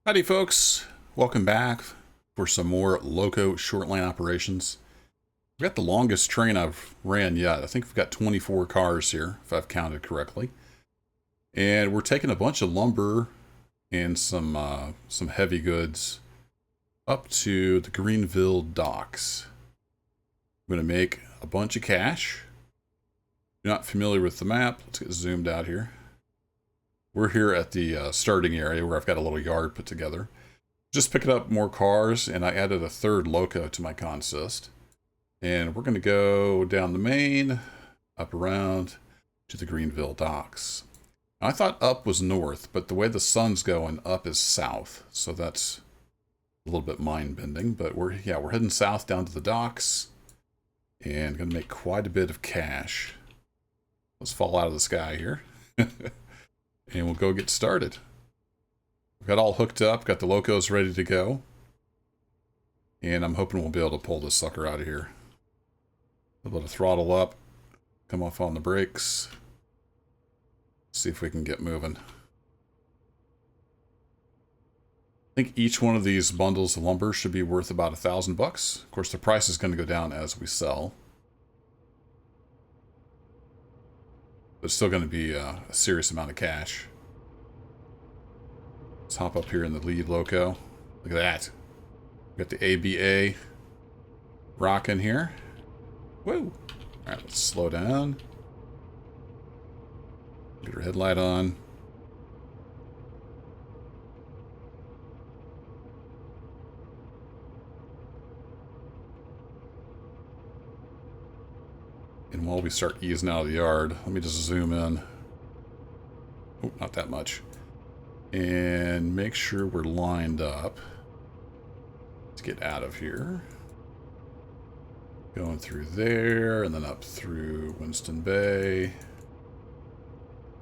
Howdy folks, welcome back for some more Loco shortline operations. We've got the longest train I've ran yet. I think we've got 24 cars here, if I've counted correctly. And we're taking a bunch of lumber and some heavy goods up to the Greenville docks. I'm going to make a bunch of cash. If you're not familiar with the map, let's get zoomed out here. We're here at the starting area where I've got a little yard put together. Just picking up more cars, and I added a third Loco to my consist. And we're going to go down the main, up around to the Greenville docks. Now, I thought up was north, but the way the sun's going, up is south. So that's a little bit mind-bending. But we're heading south down to the docks, and going to make quite a bit of cash. Let's fall out of the sky here. And we'll go get started. We've got all hooked up, got the Locos ready to go. And I'm hoping we'll be able to pull this sucker out of here. A little bit of throttle up, come off on the brakes. See if we can get moving. I think each one of these bundles of lumber should be worth about $1,000. Of course, the price is going to go down as we sell. But it's still going to be a serious amount of cash. Let's hop up here in the lead Loco. Look at that. We got the ABA rocking here. Woo! Alright, let's slow down. Get our headlight on. And while we start easing out of the yard, let me just zoom in. Oh, not that much. And make sure we're lined up. Let's get out of here. Going through there, and then up through Winston Bay.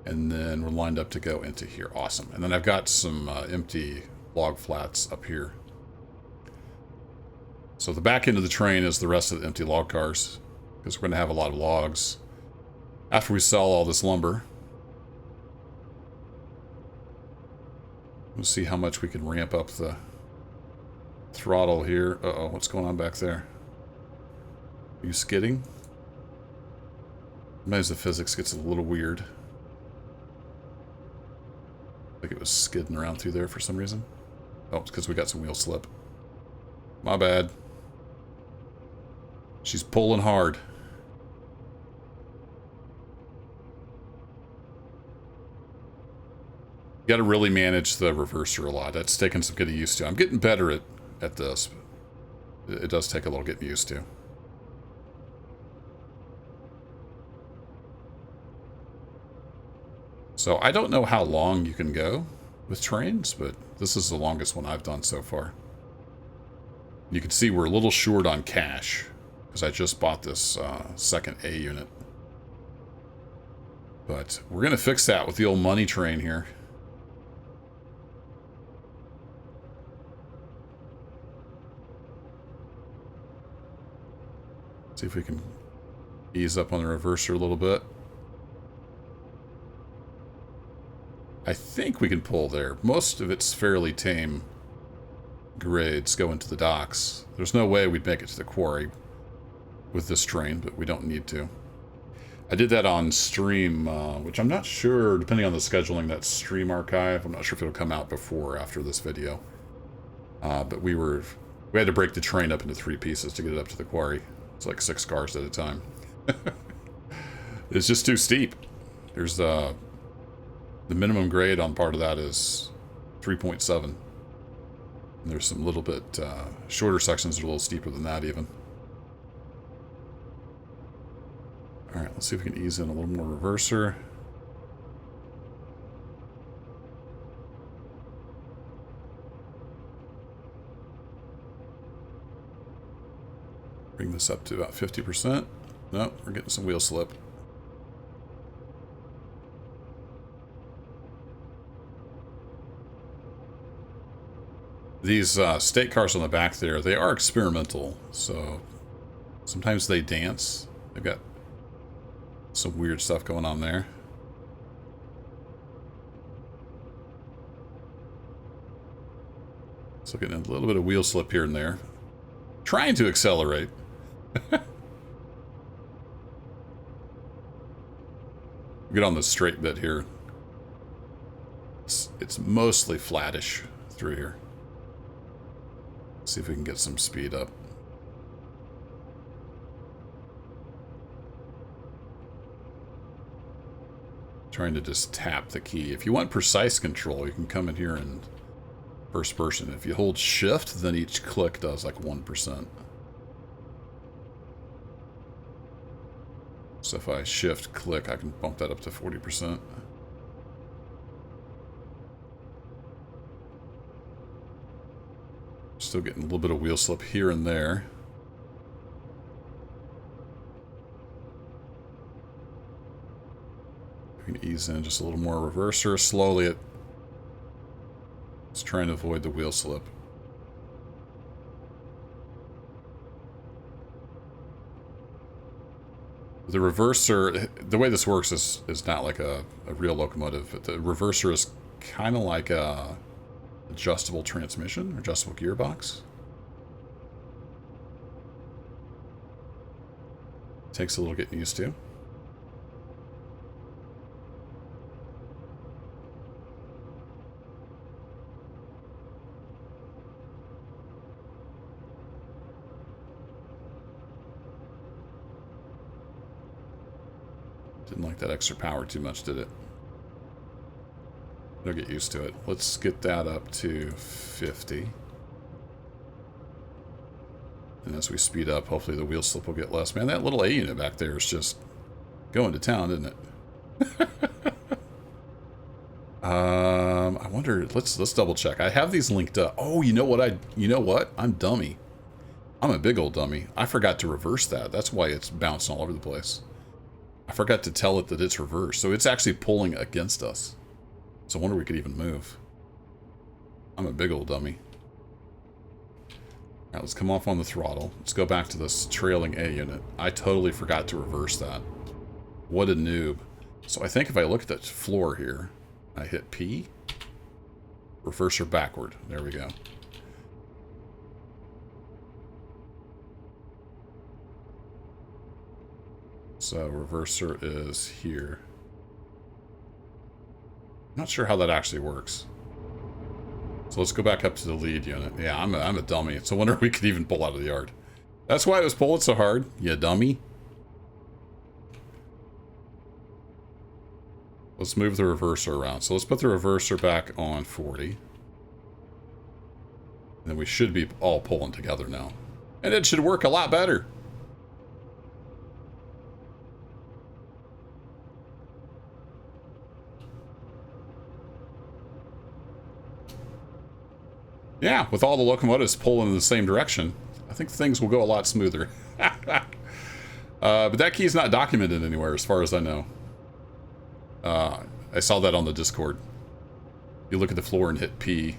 And then we're lined up to go into here. Awesome. And then I've got some empty log flats up here. So the back end of the train is the rest of the empty log cars, because we're going to have a lot of logs after we sell all this lumber. We'll see how much we can ramp up the throttle here. Uh-oh, what's going on back there? Are you skidding? Sometimes the physics gets a little weird. I think it was skidding around through there for some reason. Oh, it's because we got some wheel slip. My bad. She's pulling hard. You got to really manage the reverser a lot. That's taking some getting used to. I'm getting better at this. It does take a little getting used to. So I don't know how long you can go with trains, but this is the longest one I've done so far. You can see we're a little short on cash because I just bought this second A unit. But we're going to fix that with the old money train here. See if we can ease up on the reverser a little bit. I think we can pull there. Most of it's fairly tame grades going to the docks. There's no way we'd make it to the quarry with this train, but we don't need to. I did that on stream, which I'm not sure, depending on the scheduling, that stream archive, I'm not sure if it'll come out before or after this video. But we had to break the train up into 3 pieces to get it up to the quarry. It's like 6 cars at a time. It's just too steep. There's the minimum grade on part of that is 3.7. And there's some little bit shorter sections that are a little steeper than that even. Alright, let's see if we can ease in a little more reverser. Bring this up to about 50%. No, we're getting some wheel slip. These state cars on the back there, they are experimental, so sometimes they dance. They've got some weird stuff going on there. So getting a little bit of wheel slip here and there. Trying to accelerate. Get on the straight bit here. It's mostly flattish through here. See if we can get some speed up. Trying to just tap the key. If you want precise control, you can come in here and first person. If you hold shift, then each click does like 1%. So if I shift click, I can bump that up to 40%. Still getting a little bit of wheel slip here and there. We can ease in just a little more reverser. Slowly it's trying to avoid the wheel slip. The reverser, the way this works is not like a real locomotive, but the reverser is kind of like a adjustable transmission, or adjustable gearbox. Takes a little getting used to. Didn't like that extra power too much, did it? It'll get used to it. Let's get that up to 50. And as we speed up, hopefully the wheel slip will get less. Man, that little A unit back there is just going to town, isn't it? I wonder, let's double check. I have these linked up. Oh, you know what? I'm dummy. I'm a big old dummy. I forgot to reverse that. That's why it's bouncing all over the place. I forgot to tell it that it's reversed. So it's actually pulling against us. So I wonder if we could even move. I'm a big old dummy. Alright, let's come off on the throttle. Let's go back to this trailing A unit. I totally forgot to reverse that. What a noob. So I think if I look at the floor here, I hit P. Reverser backward. There we go. So reverser is here. Not sure how that actually works. So let's go back up to the lead unit. Yeah, I'm a dummy. So I wonder if we could even pull out of the yard. That's why it was pulling so hard. You dummy. Let's move the reverser around. So let's put the reverser back on 40. And then we should be all pulling together now. And it should work a lot better. Yeah, with all the locomotives pulling in the same direction, I think things will go a lot smoother. But that key is not documented anywhere, as far as I know. I saw that on the Discord. You look at the floor and hit P,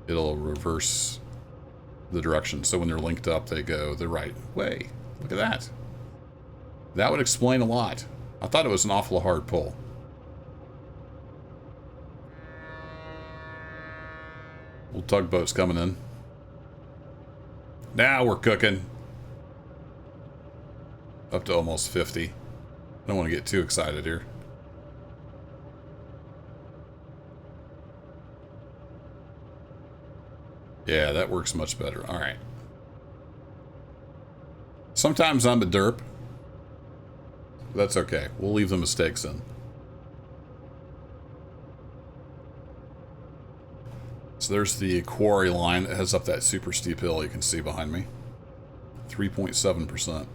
it'll reverse the direction. So when they're linked up, they go the right way. Look at that. That would explain a lot. I thought it was an awful hard pull. Little tugboat's coming in. Now we're cooking. Up to almost 50. I don't want to get too excited here. Yeah, that works much better. All right. Sometimes I'm a derp. That's okay. We'll leave the mistakes in. So there's the quarry line that heads up that super steep hill you can see behind me. 3.7%.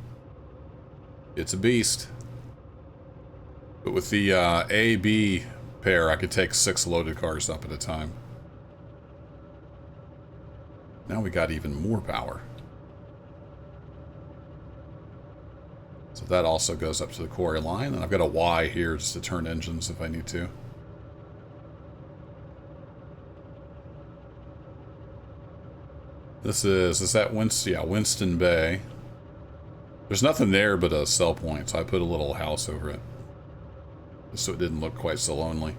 It's a beast. But with the A-B pair, I could take 6 loaded cars up at a time. Now we got even more power. So that also goes up to the quarry line. And I've got a Y here just to turn engines if I need to. Is that Winston? Yeah, Winston Bay. There's nothing there but a sell point, so I put a little house over it. Just so it didn't look quite so lonely.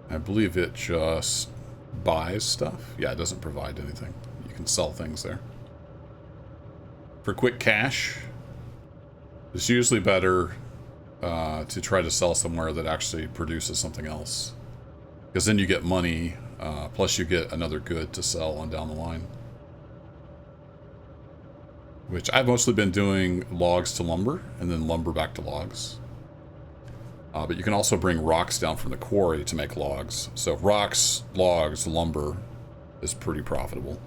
I believe it just buys stuff. Yeah, it doesn't provide anything. You can sell things there. For quick cash, it's usually better to try to sell somewhere that actually produces something else. Because then you get money, plus you get another good to sell on down the line. Which I've mostly been doing logs to lumber, and then lumber back to logs. But you can also bring rocks down from the quarry to make logs. So rocks, logs, lumber is pretty profitable.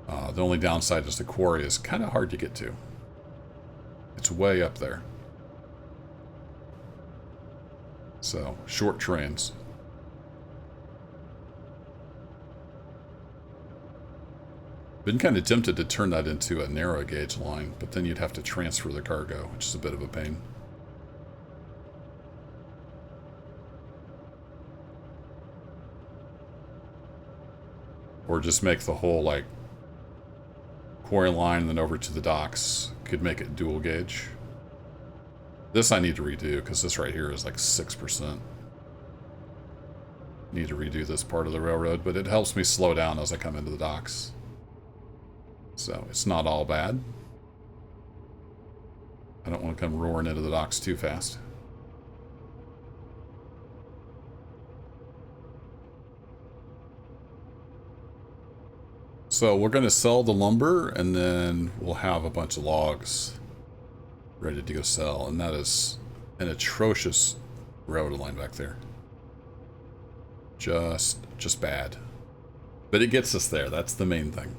The only downside is the quarry is kind of hard to get to. It's way up there. So, short trains. Been kind of tempted to turn that into a narrow gauge line, but then you'd have to transfer the cargo, which is a bit of a pain. Or just make the whole, like, quarry line and then over to the docks. Could make it dual gauge. This I need to redo, because this right here is like 6%. Need to redo this part of the railroad, but it helps me slow down as I come into the docks. So, it's not all bad. I don't want to come roaring into the docks too fast. So we're going to sell the lumber, and then we'll have a bunch of logs ready to go sell. And that is an atrocious railroad line back there. Just bad. But it gets us there. That's the main thing.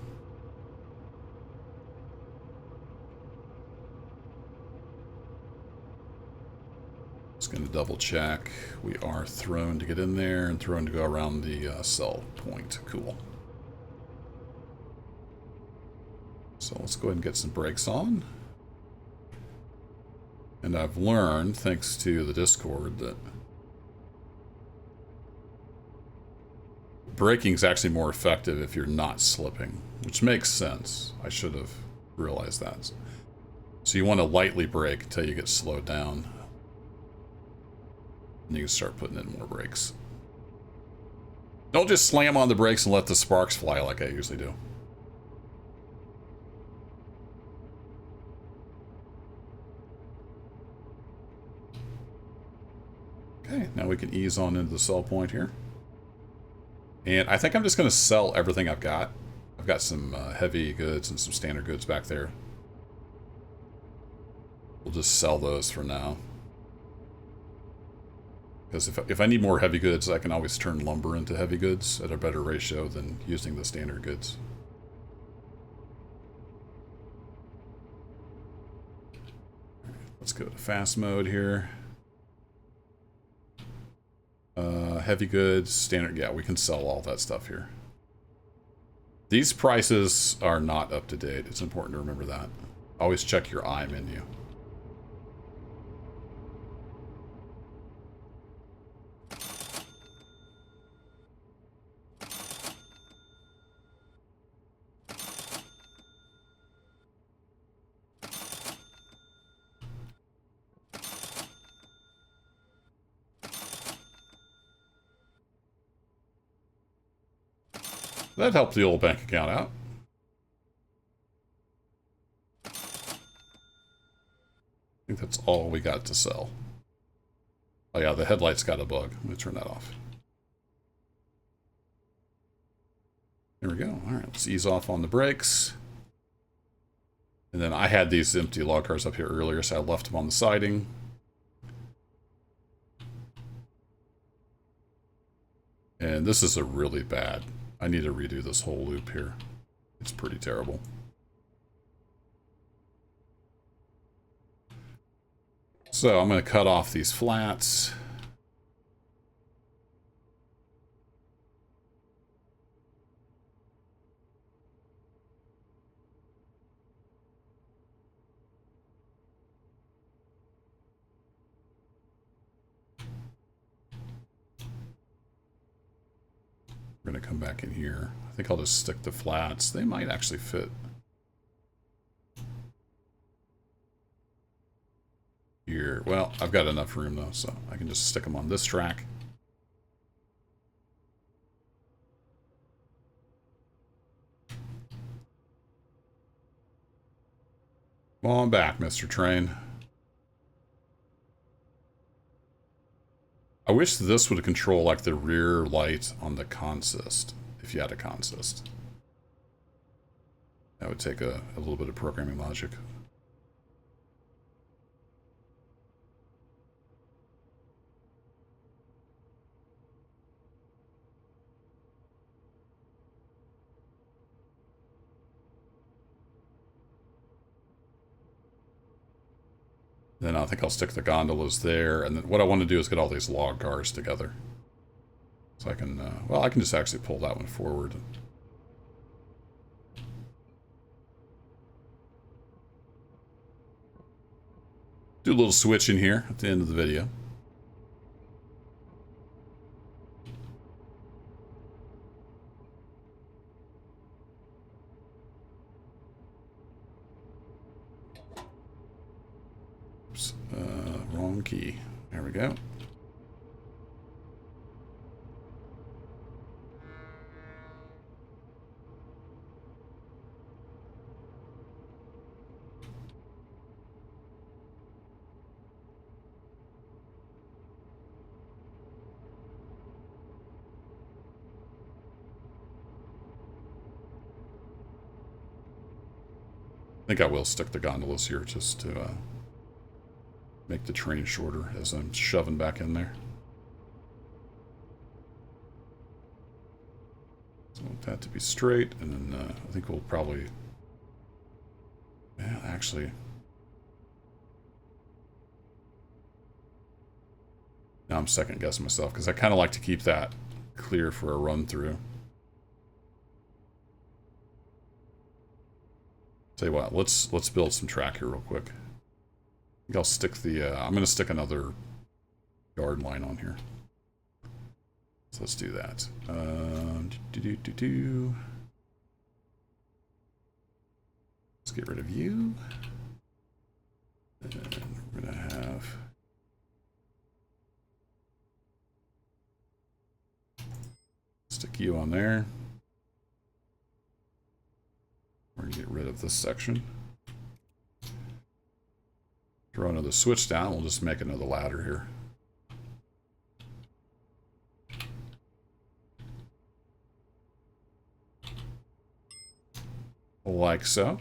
Just going to double check. We are thrown to get in there and thrown to go around the sell point. Cool. So let's go ahead and get some brakes on. And I've learned, thanks to the Discord, that braking is actually more effective if you're not slipping, which makes sense. I should have realized that. So you want to lightly brake until you get slowed down. And you can start putting in more brakes. Don't just slam on the brakes and let the sparks fly like I usually do. Okay, now we can ease on into the sell point here. And I think I'm just going to sell everything I've got. I've got some heavy goods and some standard goods back there. We'll just sell those for now. Because if I need more heavy goods, I can always turn lumber into heavy goods at a better ratio than using the standard goods. Let's go to fast mode here. Heavy goods, standard, yeah, we can sell all that stuff here. These prices are not up to date. It's important to remember that. Always check your I menu. That helped the old bank account out. I think that's all we got to sell. Oh yeah, the headlight's got a bug. Let me turn that off. There we go. Alright, let's ease off on the brakes. And then I had these empty log cars up here earlier, so I left them on the siding. And this is a really bad... I need to redo this whole loop here. It's pretty terrible. So I'm going to cut off these flats. We're going to come back in here. I think I'll just stick the flats. They might actually fit. Here. Well, I've got enough room though, so I can just stick them on this track. Come on back, Mr. Train. I wish this would control like the rear light on the consist, if you had a consist. That would take a little bit of programming logic. Then I think I'll stick the gondolas there, and then what I want to do is get all these log cars together. So I can, well, I can just actually pull that one forward. Do a little switching here at the end of the video. Oops, wrong key. There we go. I think I will stick the gondolas here just to make the train shorter as I'm shoving back in there. So I want that to be straight, and then I think we'll probably... Yeah, actually... Now I'm second guessing myself, because I kind of like to keep that clear for a run through. Tell you what, let's build some track here real quick. I think I'll stick the, I'm going to stick another guard line on here. So let's do that. Let's get rid of you. And we're going to have... Stick you on there. We're going to get rid of this section. Throw another switch down. We'll just make another ladder here. Like so.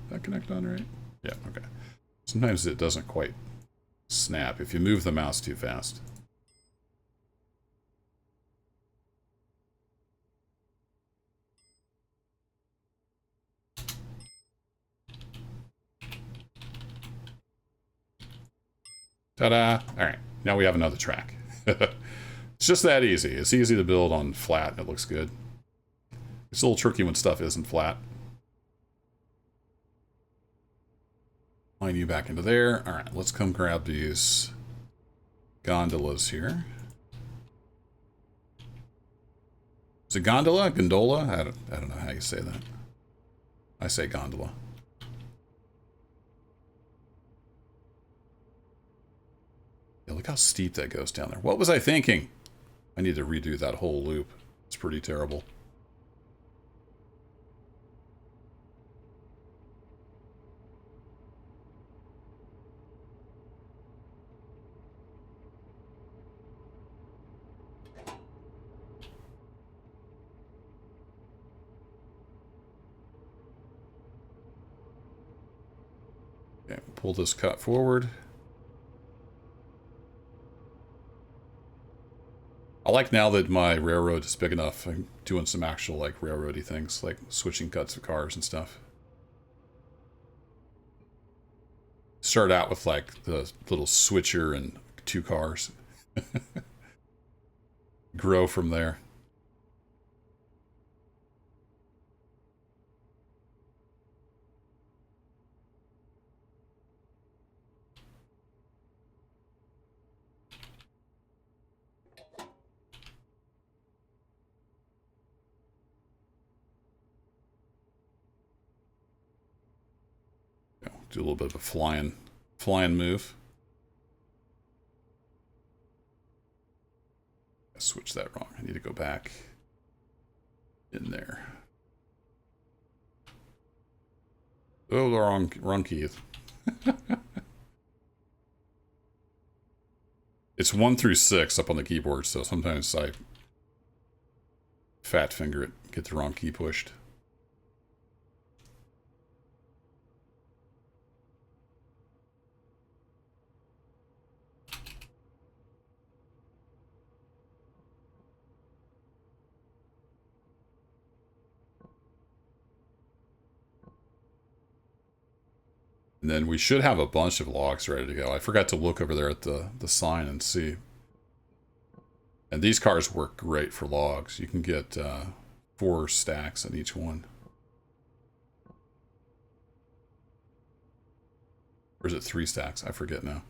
That connect on right? Yeah, okay. Sometimes it doesn't quite snap if you move the mouse too fast. Ta-da! Alright, now we have another track. It's just that easy. It's easy to build on flat and it looks good. It's a little tricky when stuff isn't flat. Line you back into there. Alright, let's come grab these gondolas here. Is it gondola? Gondola? I don't know how you say that. I say gondola. Yeah, look how steep that goes down there. What was I thinking? I need to redo that whole loop. It's pretty terrible. Okay, pull this cut forward. I like now that my railroad is big enough, I'm doing some actual like railroady things, like switching cuts of cars and stuff. Start out with like the little switcher and 2 cars. Grow from there. Do a little bit of a flying fly and move. I switched that wrong. I need to go back in there. Oh, the wrong key. It's 1 through 6 up on the keyboard, so sometimes I fat finger it, get the wrong key pushed. And then we should have a bunch of logs ready to go. I forgot to look over there at the sign and see. And these cars work great for logs. You can get 4 stacks in each one. Or is it 3 stacks? I forget now.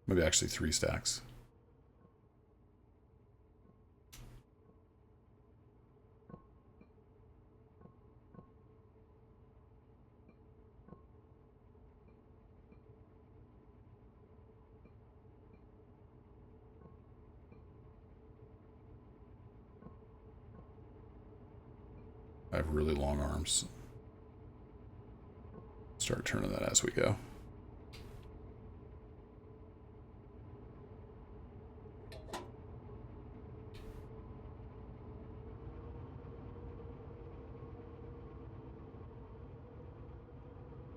Maybe actually 3 stacks. I have really long arms. Start turning that as we go.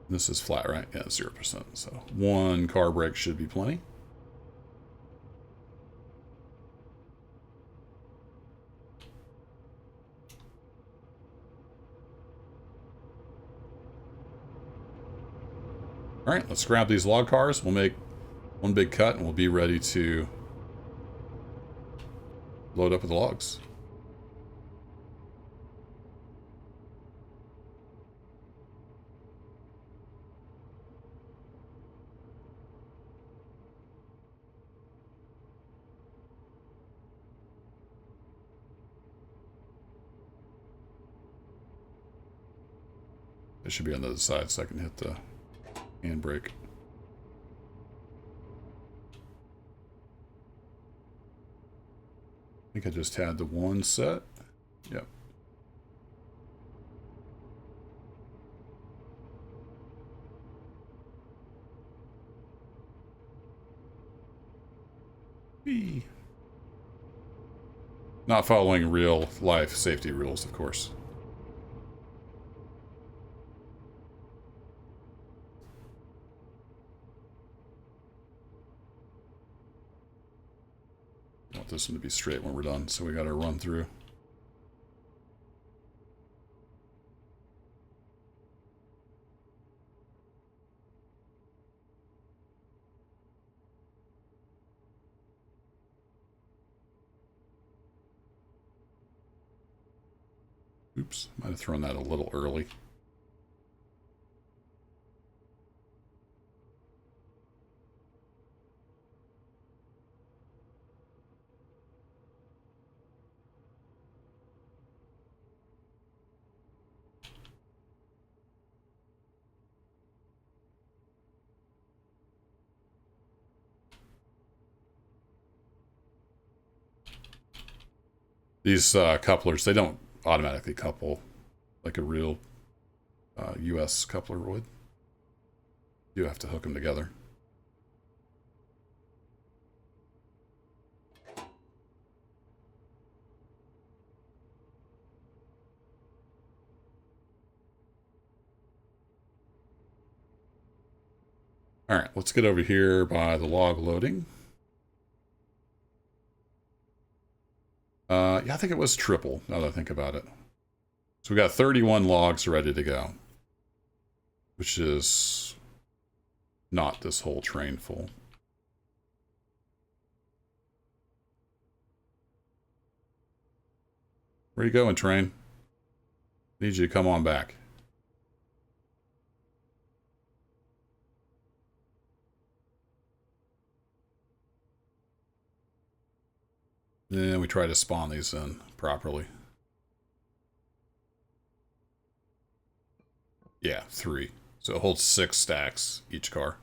This is flat, right? Yeah, 0%. So 1 car brake should be plenty. All right, let's grab these log cars. We'll make one big cut and we'll be ready to load up with the logs. It should be on the other side so I can hit the handbrake. I think I just had the one set. Yep. Whee. Not following real life safety rules, of course. I want this one to be straight when we're done, so we got to run through. Oops, might have thrown that a little early. These couplers, they don't automatically couple like a real US coupler would. You have to hook them together. All right, let's get over here by the log loading. Yeah, I think it was triple, now that I think about it. So we got 31 logs ready to go, which is not this whole train full. Where you going, train? Need you to come on back. Then we try to spawn these in properly. Yeah, 3. So it holds 6 stacks each car.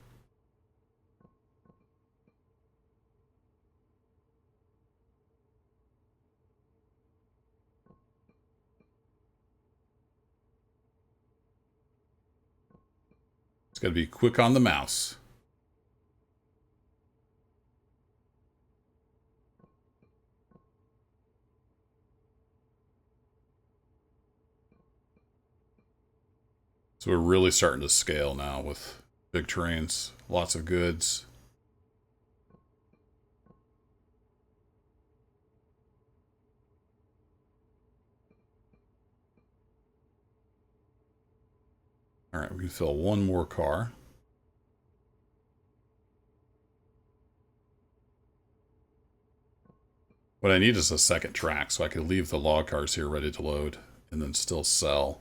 It's got to be quick on the mouse. So we're really starting to scale now with big trains, lots of goods. All right, we can fill one more car. What I need is a second track so I could leave the log cars here ready to load and then still sell.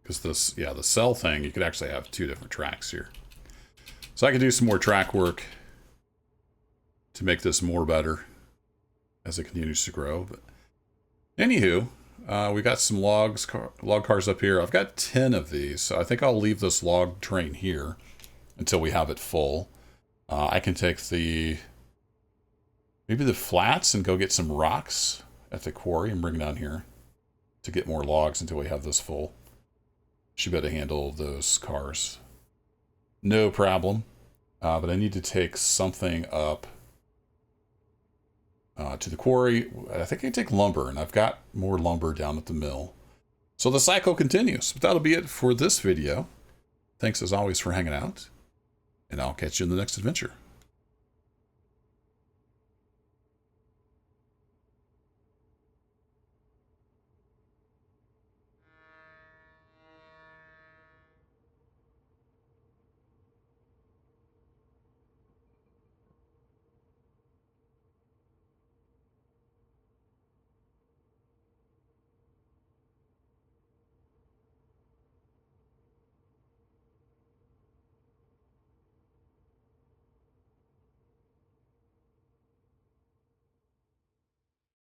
Because this, yeah, the sell thing, you could actually have 2 different tracks here. So I can do some more track work to make this more better as it continues to grow. But anywho, we got some log cars up here. I've got 10 of these, so I think I'll leave this log train here until we have it full. I can take maybe the flats and go get some rocks at the quarry and bring down here to get more logs until we have this full. Should be able to handle those cars. No problem. But I need to take something up to the quarry. I think I can take lumber, and I've got more lumber down at the mill. So the cycle continues. But that'll be it for this video. Thanks as always for hanging out, and I'll catch you in the next adventure.